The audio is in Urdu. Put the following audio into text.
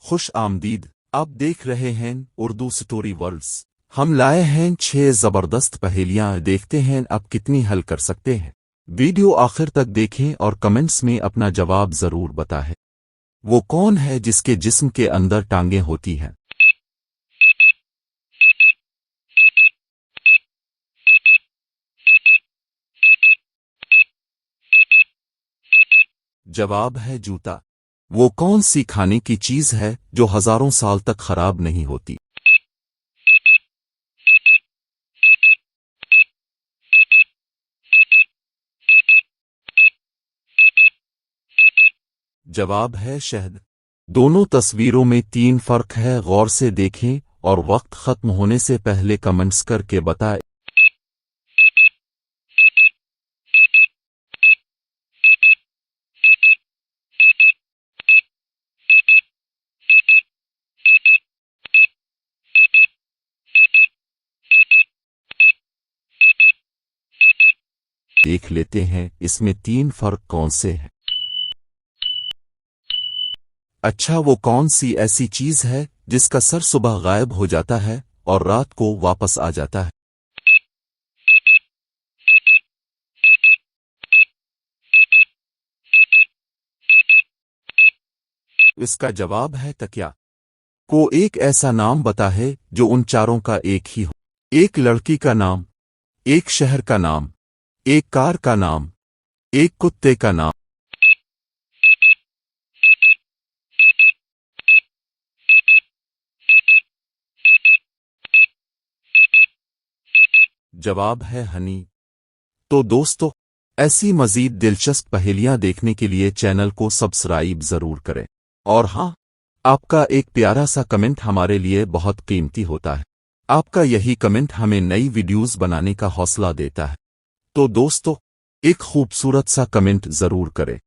خوش آمدید، آپ دیکھ رہے ہیں اردو سٹوری ورلڈز۔ ہم لائے ہیں 6 زبردست پہیلیاں، دیکھتے ہیں اب کتنی حل کر سکتے ہیں۔ ویڈیو آخر تک دیکھیں اور کمنٹس میں اپنا جواب ضرور بتائیں۔ وہ کون ہے جس کے جسم کے اندر ٹانگیں ہوتی ہیں؟ جواب ہے جوتا۔ وہ کون سی کھانے کی چیز ہے جو ہزاروں سال تک خراب نہیں ہوتی؟ جواب ہے شہد۔ دونوں تصویروں میں 3 فرق ہے، غور سے دیکھیں اور وقت ختم ہونے سے پہلے کمنٹس کر کے بتائیں۔ دیکھ لیتے ہیں اس میں 3 فرق کون سے ہیں۔ اچھا، وہ کون سی ایسی چیز ہے جس کا سر صبح غائب ہو جاتا ہے اور رات کو واپس آ جاتا ہے؟ اس کا جواب ہے تکیا۔ کو ایک ایسا نام بتا ہے جو ان چاروں کا ایک ہی ہو۔ ایک لڑکی کا نام، ایک شہر کا نام، ایک کار کا نام، ایک کتے کا نام۔ جواب ہے ہنی۔ تو دوستو، ایسی مزید دلچسپ پہیلیاں دیکھنے کے لیے چینل کو سبسکرائب ضرور کریں، اور ہاں، آپ کا ایک پیارا سا کمنٹ ہمارے لیے بہت قیمتی ہوتا ہے۔ آپ کا یہی کمنٹ ہمیں نئی ویڈیوز بنانے کا حوصلہ دیتا ہے۔ تو دوستو، ایک خوبصورت سا کمنٹ ضرور کریں۔